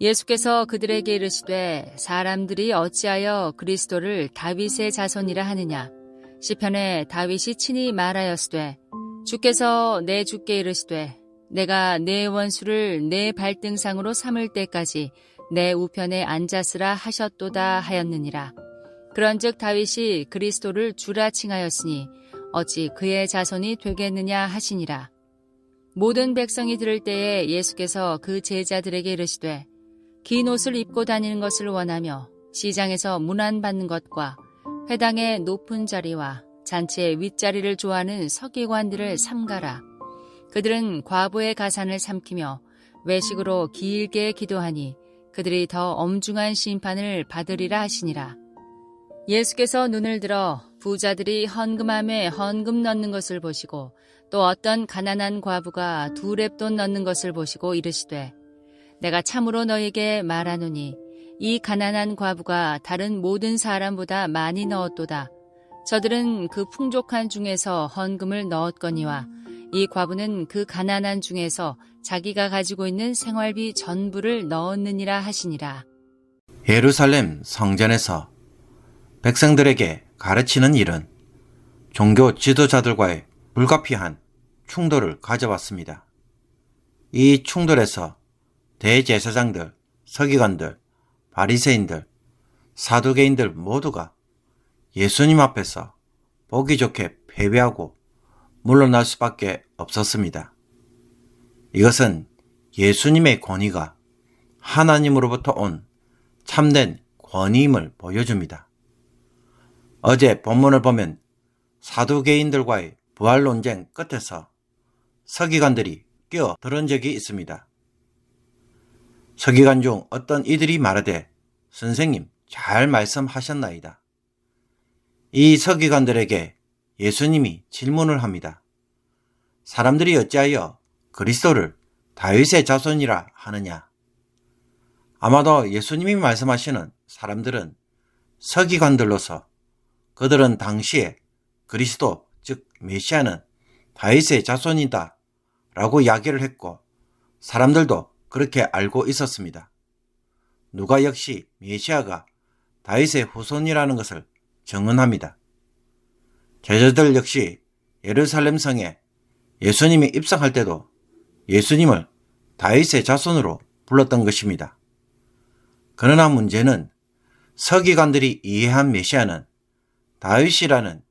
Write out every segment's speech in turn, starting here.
예수께서 그들에게 이르시되 사람들이 어찌하여 그리스도를 다윗의 자손이라 하느냐. 시편에 다윗이 친히 말하였으되 주께서 내 주께 이르시되 내가 내 원수를 내 발등상으로 삼을 때까지 내 우편에 앉았으라 하셨도다 하였느니라. 그런즉 다윗이 그리스도를 주라 칭하였으니 어찌 그의 자손이 되겠느냐 하시니라. 모든 백성이 들을 때에 예수께서 그 제자들에게 이르시되 긴 옷을 입고 다니는 것을 원하며 시장에서 문안받는 것과 회당의 높은 자리와 잔치의 윗자리를 좋아하는 서기관들을 삼가라. 그들은 과부의 가산을 삼키며 외식으로 길게 기도하니 그들이 더 엄중한 심판을 받으리라 하시니라. 예수께서 눈을 들어 부자들이 헌금함에 헌금 넣는 것을 보시고 또 어떤 가난한 과부가 2렙돈 넣는 것을 보시고 이르시되 내가 참으로 너희에게 말하노니 이 가난한 과부가 다른 모든 사람보다 많이 넣었도다. 저들은 그 풍족한 중에서 헌금을 넣었거니와 이 과부는 그 가난한 중에서 자기가 가지고 있는 생활비 전부를 넣었느니라 하시니라. 예루살렘 성전에서 백성들에게 가르치는 일은 종교 지도자들과의 불가피한 충돌을 가져왔습니다. 이 충돌에서 대제사장들, 서기관들, 바리새인들, 사두개인들 모두가 예수님 앞에서 보기 좋게 패배하고 물러날 수밖에 없었습니다. 이것은 예수님의 권위가 하나님으로부터 온 참된 권위임을 보여줍니다. 어제 본문을 보면 사두개인들과의 부활 논쟁 끝에서 서기관들이 끼어들은 적이 있습니다. 서기관 중 어떤 이들이 말하되 선생님 잘 말씀하셨나이다. 이 서기관들에게 예수님이 질문을 합니다. 사람들이 어찌하여 그리스도를 다윗의 자손이라 하느냐? 아마도 예수님이 말씀하시는 사람들은 서기관들로서 그들은 당시에 그리스도 즉 메시아는 다윗의 자손이다 라고 이야기를 했고 사람들도 그렇게 알고 있었습니다. 누가 역시 메시아가 다윗의 후손이라는 것을 증언합니다. 제자들 역시 예루살렘 성에 예수님이 입성할 때도 예수님을 다윗의 자손으로 불렀던 것입니다. 그러나 문제는 서기관들이 이해한 메시아는 다윗이라는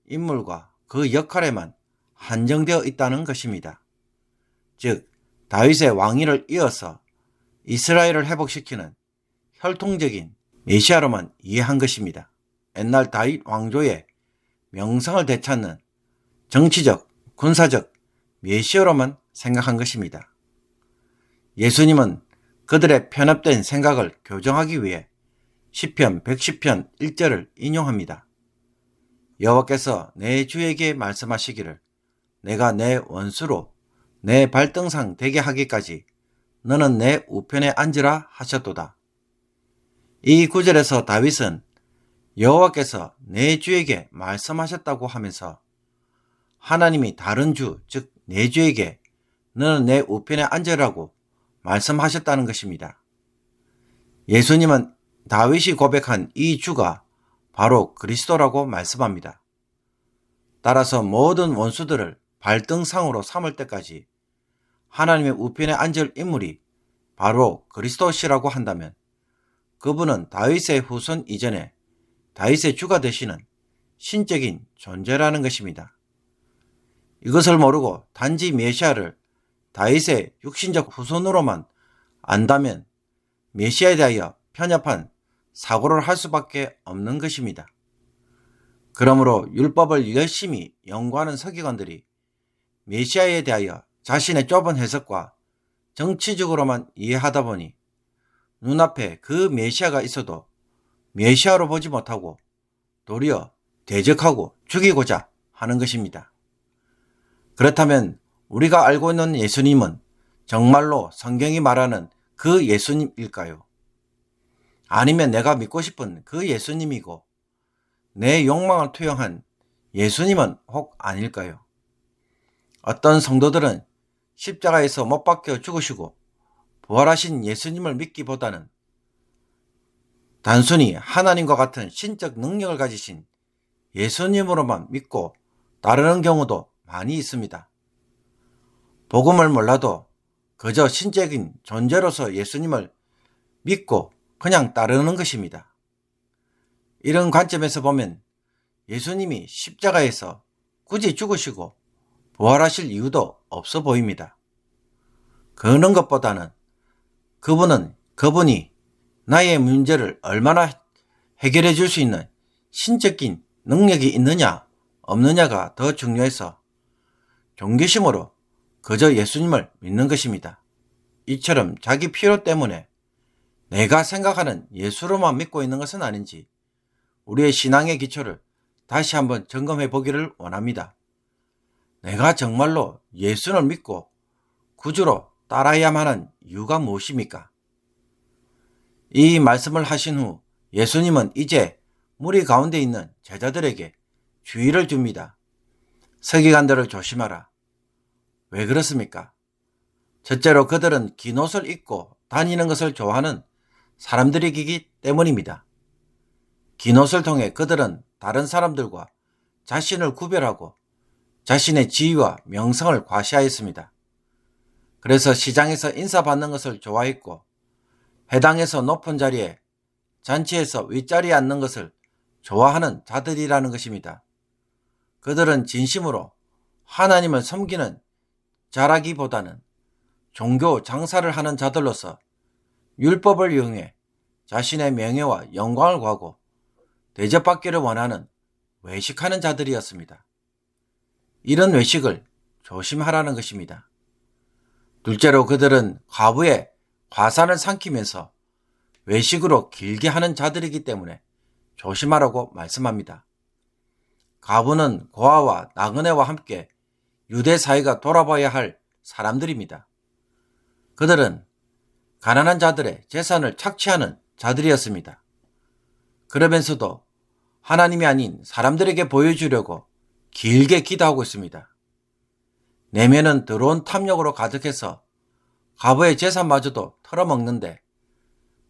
인물과 그 역할에만 한정되어 있다는 것입니다. 즉 다윗의 왕위를 이어서 이스라엘을 회복시키는 혈통적인 메시아로만 이해한 것입니다. 옛날 다윗 왕조의 명성을 되찾는 정치적, 군사적 메시아로만 생각한 것입니다. 예수님은 그들의 편협된 생각을 교정하기 위해 시편 110편 1절을 인용합니다. 여호와께서 내 주에게 말씀하시기를 내가 내 원수로 내 발등상 되게 하기까지 너는 내 우편에 앉으라 하셨도다. 이 구절에서 다윗은 여호와께서 내 주에게 말씀하셨다고 하면서 하나님이 다른 주, 즉 내 주에게 너는 내 우편에 앉으라고 말씀하셨다는 것입니다. 예수님은 다윗이 고백한 이 주가 바로 그리스도라고 말씀합니다. 따라서 모든 원수들을 발등상으로 삼을 때까지 하나님의 우편에 앉을 인물이 바로 그리스도시라고 한다면 그분은 다윗의 후손 이전에 다윗의 주가 되시는 신적인 존재라는 것입니다. 이것을 모르고 단지 메시아를 다윗의 육신적 후손으로만 안다면 메시아에 대하여 편협한 사고를 할 수밖에 없는 것입니다. 그러므로 율법을 열심히 연구하는 서기관들이 메시아에 대하여 자신의 좁은 해석과 정치적으로만 이해하다 보니 눈앞에 그 메시아가 있어도 메시아로 보지 못하고 도리어 대적하고 죽이고자 하는 것입니다. 그렇다면 우리가 알고 있는 예수님은 정말로 성경이 말하는 그 예수님일까요? 아니면 내가 믿고 싶은 그 예수님이고 내 욕망을 투영한 예수님은 혹 아닐까요? 어떤 성도들은 십자가에서 못 박혀 죽으시고 부활하신 예수님을 믿기보다는 단순히 하나님과 같은 신적 능력을 가지신 예수님으로만 믿고 따르는 경우도 많이 있습니다. 복음을 몰라도 그저 신적인 존재로서 예수님을 믿고 그냥 따르는 것입니다. 이런 관점에서 보면 예수님이 십자가에서 굳이 죽으시고 부활하실 이유도 없어 보입니다. 그런 것보다는 그분이 나의 문제를 얼마나 해결해 줄 수 있는 신적인 능력이 있느냐 없느냐가 더 중요해서 종교심으로 그저 예수님을 믿는 것입니다. 이처럼 자기 필요 때문에 내가 생각하는 예수로만 믿고 있는 것은 아닌지 우리의 신앙의 기초를 다시 한번 점검해 보기를 원합니다. 내가 정말로 예수를 믿고 구주로 따라야만 하는 이유가 무엇입니까? 이 말씀을 하신 후 예수님은 이제 무리 가운데 있는 제자들에게 주의를 줍니다. 서기관들을 조심하라. 왜 그렇습니까? 첫째로 그들은 긴 옷을 입고 다니는 것을 좋아하는 사람들이기 때문입니다. 긴 옷을 통해 그들은 다른 사람들과 자신을 구별하고 자신의 지위와 명성을 과시하였습니다. 그래서 시장에서 인사받는 것을 좋아했고 회당에서 높은 자리에 잔치에서 윗자리에 앉는 것을 좋아하는 자들이라는 것입니다. 그들은 진심으로 하나님을 섬기는 자라기보다는 종교 장사를 하는 자들로서 율법을 이용해 자신의 명예와 영광을 구하고 대접받기를 원하는 외식하는 자들이었습니다. 이런 외식을 조심하라는 것입니다. 둘째로 그들은 과부의 과산을 삼키면서 외식으로 길게 하는 자들이기 때문에 조심하라고 말씀합니다. 과부는 고아와 나그네와 함께 유대 사회가 돌아봐야 할 사람들입니다. 그들은 가난한 자들의 재산을 착취하는 자들이었습니다. 그러면서도 하나님이 아닌 사람들에게 보여주려고 길게 기도하고 있습니다. 내면은 더러운 탐욕으로 가득해서 과부의 재산마저도 털어먹는데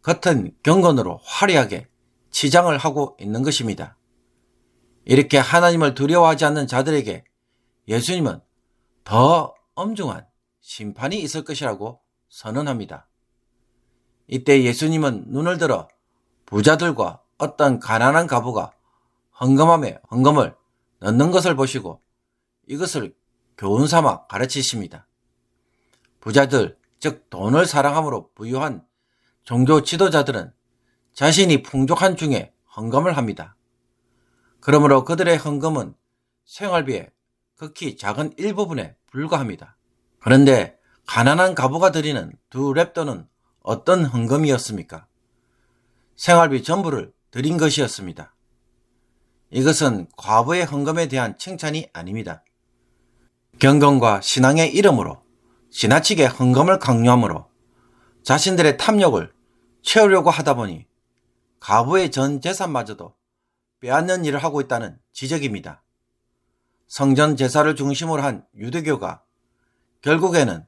겉은 경건으로 화려하게 치장을 하고 있는 것입니다. 이렇게 하나님을 두려워하지 않는 자들에게 예수님은 더 엄중한 심판이 있을 것이라고 선언합니다. 이때 예수님은 눈을 들어 부자들과 어떤 가난한 과부가 헌금함에 헌금을 넣는 것을 보시고 이것을 교훈 삼아 가르치십니다. 부자들, 즉 돈을 사랑함으로 부유한 종교 지도자들은 자신이 풍족한 중에 헌금을 합니다. 그러므로 그들의 헌금은 생활비의 극히 작은 일부분에 불과합니다. 그런데 가난한 과부가 드리는 두 렙돈은 어떤 헌금이었습니까? 생활비 전부를 드린 것이었습니다. 이것은 과부의 헌금에 대한 칭찬이 아닙니다. 경건과 신앙의 이름으로 지나치게 헌금을 강요하므로 자신들의 탐욕을 채우려고 하다 보니 과부의 전 재산마저도 빼앗는 일을 하고 있다는 지적입니다. 성전 제사를 중심으로 한 유대교가 결국에는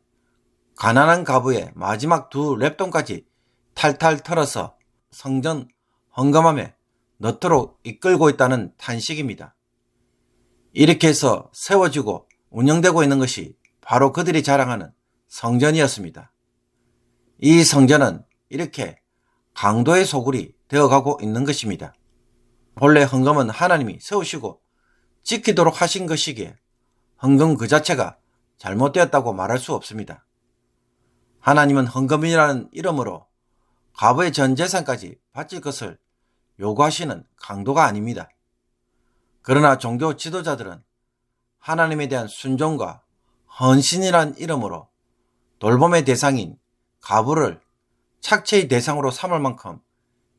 가난한 과부의 마지막 두 렙돈까지 탈탈 털어서 성전 헌금함에 넣도록 이끌고 있다는 탄식입니다. 이렇게 해서 세워지고 운영되고 있는 것이 바로 그들이 자랑하는 성전이었습니다. 이 성전은 이렇게 강도의 소굴이 되어가고 있는 것입니다. 본래 헌금은 하나님이 세우시고 지키도록 하신 것이기에 헌금 그 자체가 잘못되었다고 말할 수 없습니다. 하나님은 헌금이라는 이름으로 과부의 전 재산까지 바칠 것을 요구하시는 강도가 아닙니다. 그러나 종교 지도자들은 하나님에 대한 순종과 헌신이란 이름으로 돌봄의 대상인 과부를 착취의 대상으로 삼을 만큼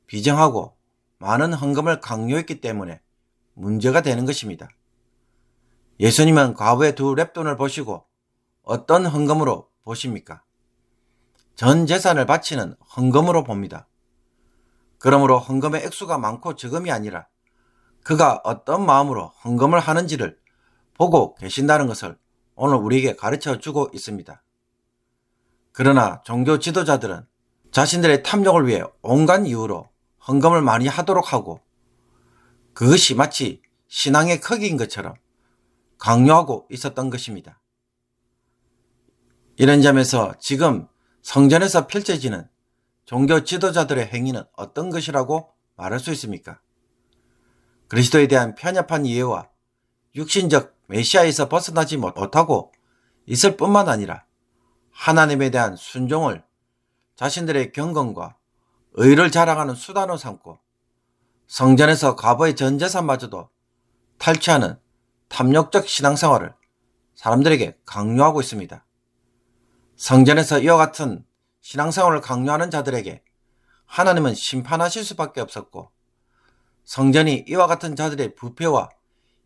비정하고 많은 헌금을 강요했기 때문에 문제가 되는 것입니다. 예수님은 과부의 두 렙돈을 보시고 어떤 헌금으로 보십니까? 전 재산을 바치는 헌금으로 봅니다. 그러므로 헌금의 액수가 많고 적음이 아니라 그가 어떤 마음으로 헌금을 하는지를 보고 계신다는 것을 오늘 우리에게 가르쳐 주고 있습니다. 그러나 종교 지도자들은 자신들의 탐욕을 위해 온갖 이유로 헌금을 많이 하도록 하고 그것이 마치 신앙의 크기인 것처럼 강요하고 있었던 것입니다. 이런 점에서 지금 성전에서 펼쳐지는 종교 지도자들의 행위는 어떤 것이라고 말할 수 있습니까? 그리스도에 대한 편협한 이해와 육신적 메시아에서 벗어나지 못하고 있을 뿐만 아니라 하나님에 대한 순종을 자신들의 경건과 의를 자랑하는 수단으로 삼고 성전에서 과거의 전 재산마저도 탈취하는 탐욕적 신앙생활을 사람들에게 강요하고 있습니다. 성전에서 이와 같은 신앙생활을 강요하는 자들에게 하나님은 심판하실 수밖에 없었고 성전이 이와 같은 자들의 부패와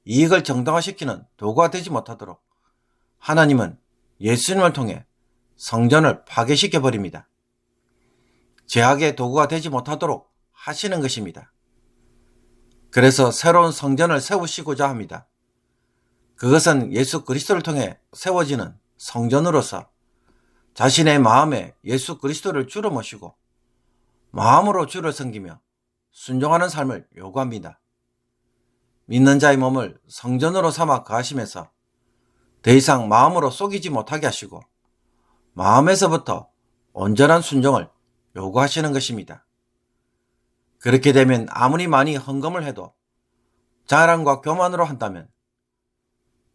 이익을 정당화시키는 도구가 되지 못하도록 하나님은 예수님을 통해 성전을 파괴시켜버립니다. 죄악의 도구가 되지 못하도록 하시는 것입니다. 그래서 새로운 성전을 세우시고자 합니다. 그것은 예수 그리스도를 통해 세워지는 성전으로서 자신의 마음에 예수 그리스도를 주로 모시고 마음으로 주를 섬기며 순종하는 삶을 요구합니다. 믿는 자의 몸을 성전으로 삼아 거하시면서 더 이상 마음으로 속이지 못하게 하시고 마음에서부터 온전한 순종을 요구하시는 것입니다. 그렇게 되면 아무리 많이 헌금을 해도 자랑과 교만으로 한다면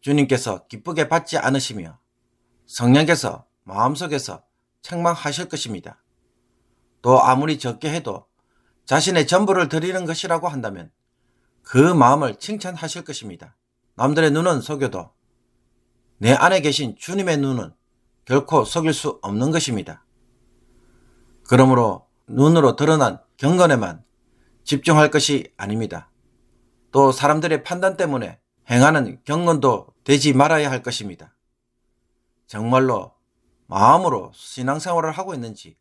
주님께서 기쁘게 받지 않으시며 성령께서 마음속에서 책망하실 것입니다. 또 아무리 적게 해도 자신의 전부를 드리는 것이라고 한다면 그 마음을 칭찬하실 것입니다. 남들의 눈은 속여도 내 안에 계신 주님의 눈은 결코 속일 수 없는 것입니다. 그러므로 눈으로 드러난 경건에만 집중할 것이 아닙니다. 또 사람들의 판단 때문에 행하는 경건도 되지 말아야 할 것입니다. 정말로 마음으로 신앙생활을 하고 있는지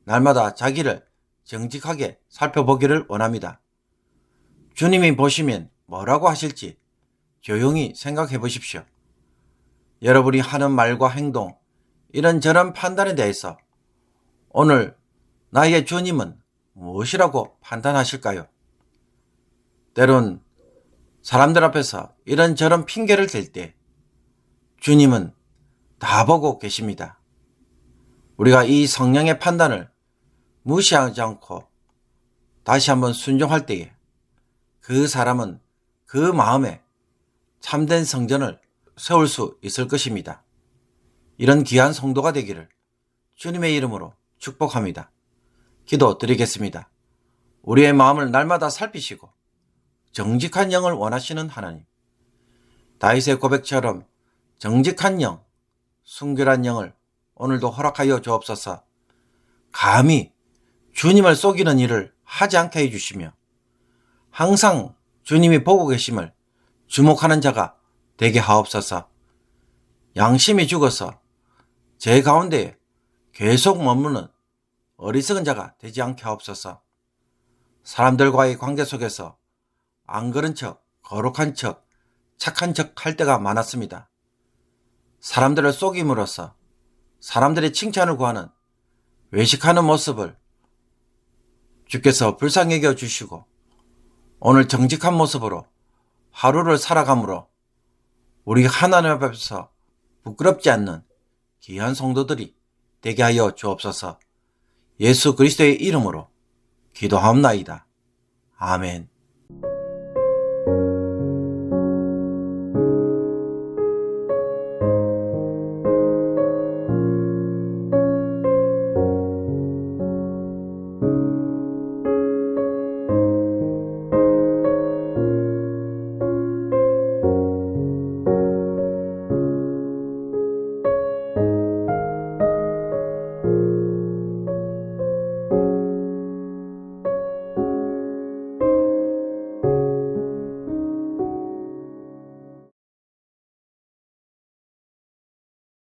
날마다 자기를 정직하게 살펴보기를 원합니다. 주님이 보시면 뭐라고 하실지 조용히 생각해 보십시오. 여러분이 하는 말과 행동, 이런저런 판단에 대해서 오늘 나의 주님은 무엇이라고 판단하실까요? 때론 사람들 앞에서 이런저런 핑계를 댈 때 주님은 다 보고 계십니다. 우리가 이 성령의 판단을 무시하지 않고 다시 한번 순종할 때에 그 사람은 그 마음에 참된 성전을 세울 수 있을 것입니다. 이런 귀한 성도가 되기를 주님의 이름으로 축복합니다. 기도 드리겠습니다. 우리의 마음을 날마다 살피시고 정직한 영을 원하시는 하나님, 다윗의 고백처럼 정직한 영, 순결한 영을 오늘도 허락하여 주옵소서. 감히 주님을 속이는 일을 하지 않게 해주시며 항상 주님이 보고 계심을 주목하는 자가 되게 하옵소서. 양심이 죽어서 제 가운데 계속 머무는 어리석은 자가 되지 않게 하옵소서. 사람들과의 관계 속에서 안 그런 척, 거룩한 척, 착한 척 할 때가 많았습니다. 사람들을 속임으로써 사람들의 칭찬을 구하는 외식하는 모습을 주께서 불쌍히 여겨 주시고 오늘 정직한 모습으로 하루를 살아감으로 우리 하나님 앞에서 부끄럽지 않는 귀한 성도들이 되게 하여 주옵소서. 예수 그리스도의 이름으로 기도하옵나이다. 아멘.